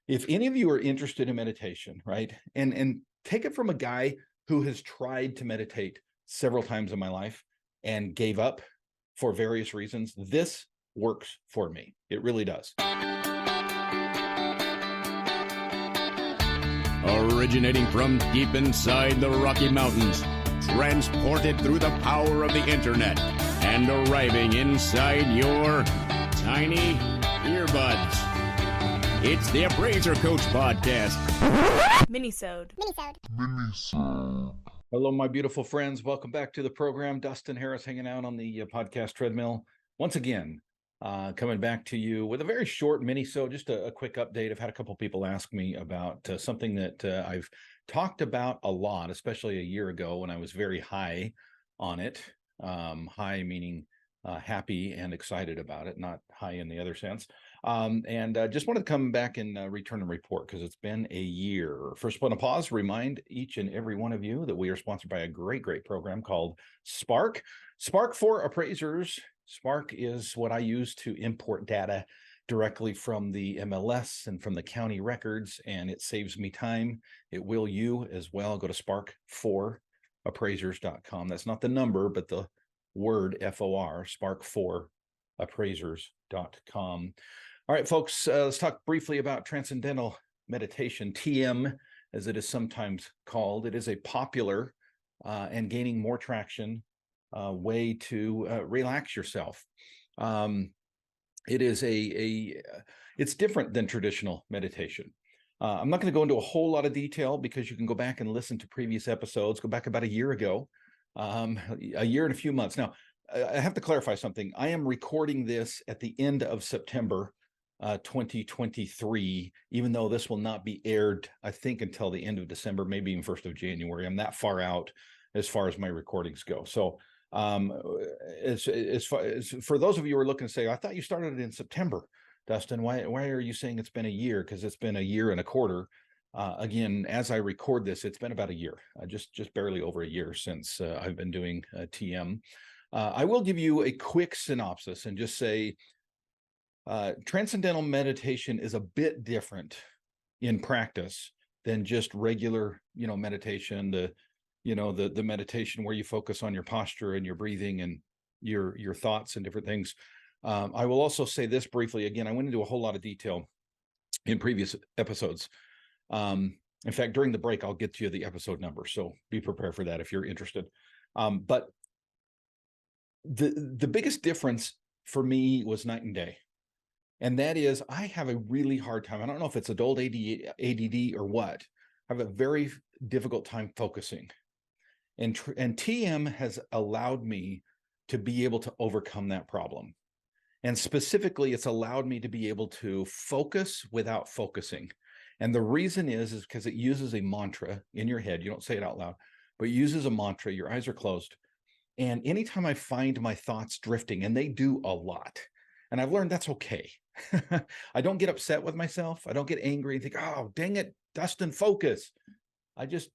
if any of you are interested in meditation, right, and take it from a guy who has tried to meditate several times in my life and gave up for various reasons, this works for me. It really does. Originating from deep inside the Rocky Mountains, transported through the power of the internet, and arriving inside your tiny earbuds. It's the Appraiser Coach Podcast. Minisode. Hello, my beautiful friends. Welcome back to the program. Dustin Harris hanging out on the podcast treadmill. Once again, coming back to you with a very short minisode, just a quick update. I've had a couple people ask me about something that I've talked about a lot, especially a year ago when I was very high on it. High meaning happy and excited about it, not high in the other sense. And just wanted to come back and return and report because it's been a year. First, want to pause, remind each and every one of you that we are sponsored by a great program called Spark. Spark for Appraisers. Spark is what I use to import data directly from the MLS and from the county records, and it saves me time. It will you as well. Go to spark4appraisers.com. That's not the number, but the word FOR, spark4appraisers.com. All right, folks, let's talk briefly about Transcendental Meditation, TM, as it is sometimes called. It is a popular and gaining more traction way to relax yourself. It is it's different than traditional meditation. I'm not going to go into a whole lot of detail because you can go back and listen to previous episodes, go back about a year ago, a year and a few months. Now, I have to clarify something. I am recording this at the end of September 2023, even though this will not be aired, I think, until the end of December, maybe even 1st of January. I'm that far out as far as my recordings go. So as for those of you who are looking to say, I thought you started it in September, Dustin, why are you saying it's been a year? Because it's been a year and a quarter. Again, as I record this, it's been about a year, just barely over a year since I've been doing TM. I will give you a quick synopsis and just say transcendental meditation is a bit different in practice than just regular, meditation, the meditation where you focus on your posture and your breathing and your thoughts and different things. I will also say this briefly. Again, I went into a whole lot of detail in previous episodes. In fact, during the break, I'll get to you the episode number, so be prepared for that if you're interested. But the biggest difference for me was night and day. And that is, I have a really hard time. I don't know if it's adult ADD or what. I have a very difficult time focusing. And TM has allowed me to be able to overcome that problem. And specifically, it's allowed me to be able to focus without focusing. And the reason is because it uses a mantra in your head. You don't say it out loud, but it uses a mantra. Your eyes are closed. And anytime I find my thoughts drifting, and they do a lot, and I've learned that's okay. I don't get upset with myself. I don't get angry and think, oh, dang it, Dustin, focus. I just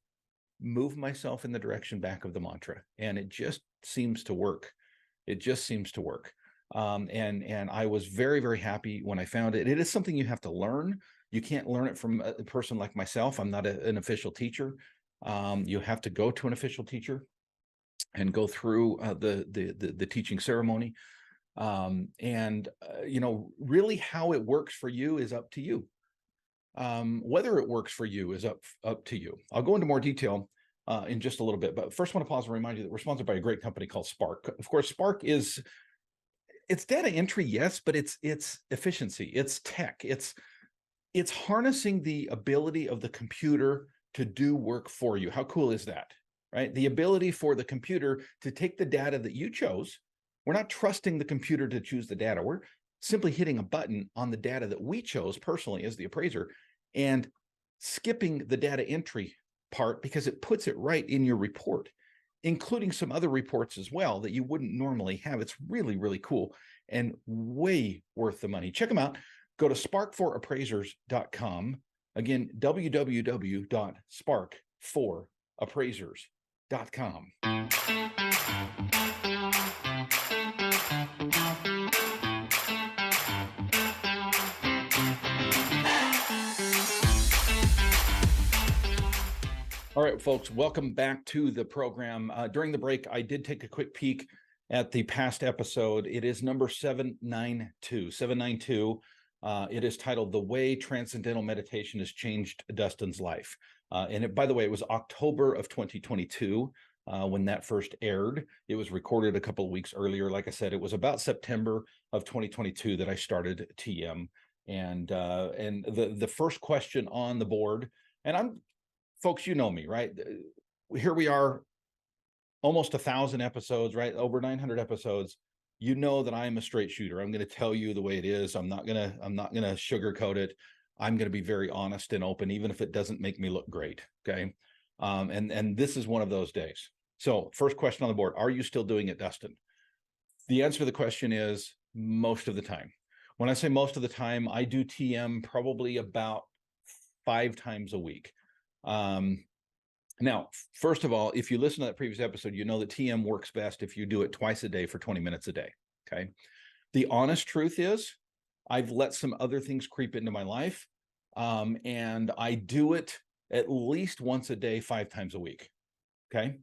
move myself in the direction back of the mantra, and it just seems to work. It just seems to work. And I was very happy when I found it. It is something you have to learn. You can't learn it from a person like myself. I'm not an official teacher. You have to go to an official teacher and go through the teaching ceremony. Really how it works for you is up to you. Whether it works for you is up to you. I'll go into more detail in just a little bit, but first I want to pause and remind you that we're sponsored by a great company called Spark. Of course, Spark it's data entry, yes, but it's efficiency, it's tech, it's harnessing the ability of the computer to do work for you. How cool is that, right? The ability for the computer to take the data that you chose. We're not trusting the computer to choose the data. We're simply hitting a button on the data that we chose personally as the appraiser and skipping the data entry part because it puts it right in your report, including some other reports as well that you wouldn't normally have. It's really cool and way worth the money. Check them out. Go to spark4appraisers.com. Again, www.spark4appraisers.com. All right, folks, welcome back to the program. During the break, I did take a quick peek at the past episode. It is number 792. 792. It is titled "The Way Transcendental Meditation Has Changed Dustin's Life." By the way, it was October of 2022 when that first aired. It was recorded a couple of weeks earlier. Like I said, it was about September of 2022 that I started TM. And the first question on the board, and folks, you know me, right? Here we are, almost 1,000 episodes, right? Over 900 episodes. You know that I'm a straight shooter. I'm going to tell you the way it is. I'm not gonna sugarcoat it. I'm going to be very honest and open, even if it doesn't make me look great. Okay. And this is one of those days. So first question on the board: are you still doing it, Dustin? The answer to the question is most of the time. When I say most of the time, I do TM probably about 5 times a week. Now, first of all, if you listen to that previous episode, you know that TM works best if you do it twice a day for 20 minutes a day. Okay. The honest truth is I've let some other things creep into my life. And I do it at least once a day, 5 times a week. Okay.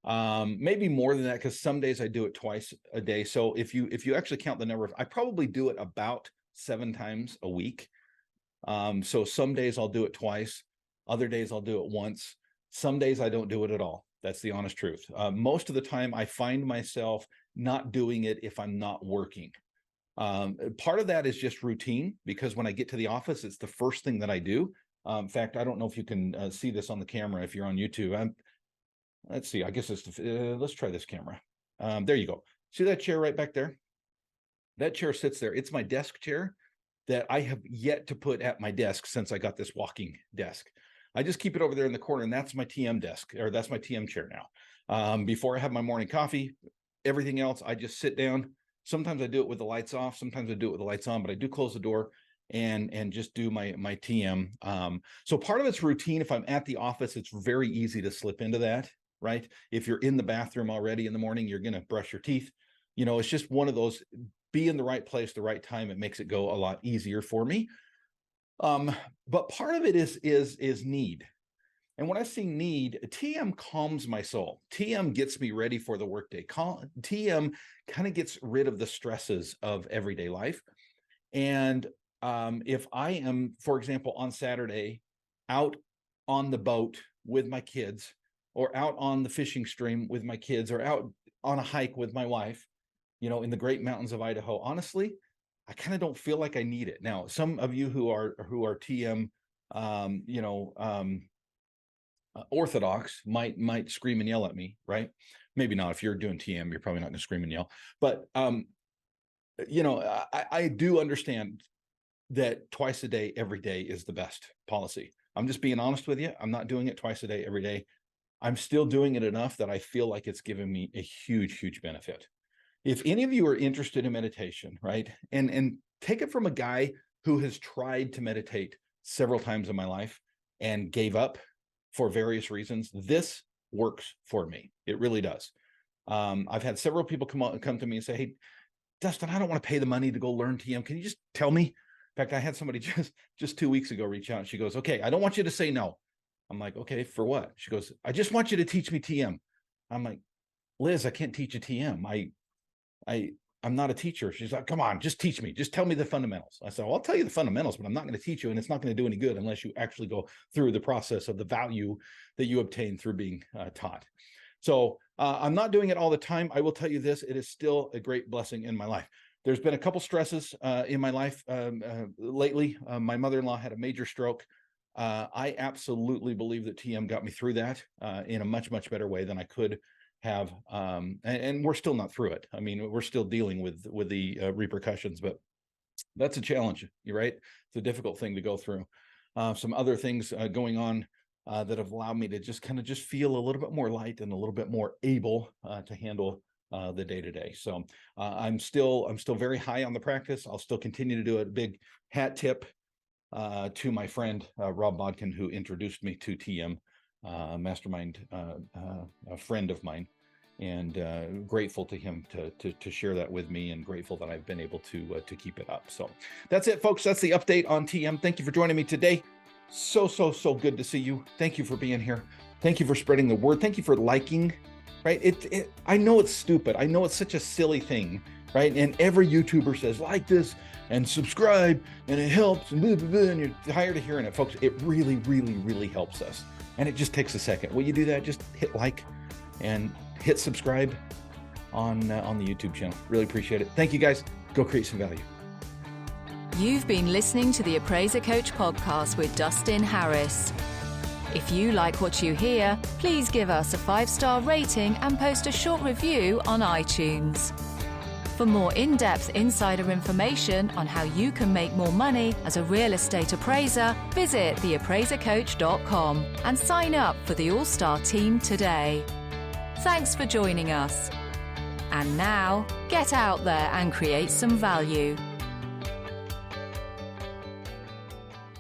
Maybe more than that, because some days I do it twice a day. So if you actually count the number of, I probably do it about 7 times a week. So some days I'll do it twice. Other days I'll do it once. Some days I don't do it at all. That's the honest truth. Most of the time I find myself not doing it if I'm not working. Part of that is just routine, because when I get to the office, it's the first thing that I do. In fact, I don't know if you can see this on the camera if you're on YouTube. Let's see, I guess it's, let's try this camera. There you go. See that chair right back there? That chair sits there. It's my desk chair that I have yet to put at my desk since I got this walking desk. I just keep it over there in the corner, and that's my TM desk, or that's my TM chair now. Before I have my morning coffee, everything else, I just sit down. Sometimes I do it with the lights off. Sometimes I do it with the lights on, but I do close the door and just do my TM. So part of it's routine. If I'm at the office, it's very easy to slip into that, right? If you're in the bathroom already in the morning, you're going to brush your teeth. You know, it's just one of those, be in the right place, the right time. It makes it go a lot easier for me. But part of it is need. And when I see need, TM calms my soul. TM gets me ready for the workday. TM kind of gets rid of the stresses of everyday life. And if I am, for example, on Saturday out on the boat with my kids, or out on the fishing stream with my kids, or out on a hike with my wife, you know, in the great mountains of Idaho, honestly, I kind of don't feel like I need it. Now, some of you who are TM, orthodox might scream and yell at me, right? Maybe not. If you're doing TM, you're probably not going to scream and yell. But I do understand that twice a day, every day is the best policy. I'm just being honest with you. I'm not doing it twice a day, every day. I'm still doing it enough that I feel like it's giving me a huge, huge benefit. If any of you are interested in meditation, right, and take it from a guy who has tried to meditate several times in my life and gave up for various reasons, this works for me. It really does. I've had several people come to me and say, "Hey, Dustin, I don't want to pay the money to go learn TM. Can you just tell me?" In fact, I had somebody just 2 weeks ago reach out. She goes, "Okay, I don't want you to say no." I'm like, "Okay, for what?" She goes, "I just want you to teach me TM." I'm like, "Liz, I can't teach you TM. I'm not a teacher." She's like, "Come on, just teach me. Just tell me the fundamentals." I said, "Well, I'll tell you the fundamentals, but I'm not going to teach you, and it's not going to do any good unless you actually go through the process of the value that you obtain through being taught." So I'm not doing it all the time. I will tell you this: it is still a great blessing in my life. There's been a couple stresses in my life lately. My mother-in-law had a major stroke. I absolutely believe that TM got me through that in a much, much better way than I could have. And we're still not through it. I mean, we're still dealing with the repercussions, but that's a challenge, right? It's a difficult thing to go through. Some other things going on that have allowed me to just feel a little bit more light and a little bit more able to handle the day-to-day. So I'm still very high on the practice. I'll still continue to do it. Big hat tip to my friend Rob Bodkin, who introduced me to TM, mastermind, a friend of mine, and grateful to him to share that with me, and grateful that I've been able to keep it up. So that's it, folks. That's the update on TM. Thank you for joining me today. So good to see you. Thank you for being here. Thank you for spreading the word. Thank you for liking, right? I know it's stupid. I know it's such a silly thing, right? And every YouTuber says, like this and subscribe, and it helps, and blah, blah, blah, and you're tired of hearing it, folks. It really, really, really helps us. And it just takes a second. Will you do that? Just hit like and hit subscribe on the YouTube channel. Really appreciate it. Thank you, guys. Go create some value. You've been listening to the Appraiser Coach podcast with Dustin Harris. If you like what you hear, please give us a 5-star rating and post a short review on iTunes. For more in-depth insider information on how you can make more money as a real estate appraiser, visit theappraisercoach.com and sign up for the All-Star team today. Thanks for joining us. And now, get out there and create some value.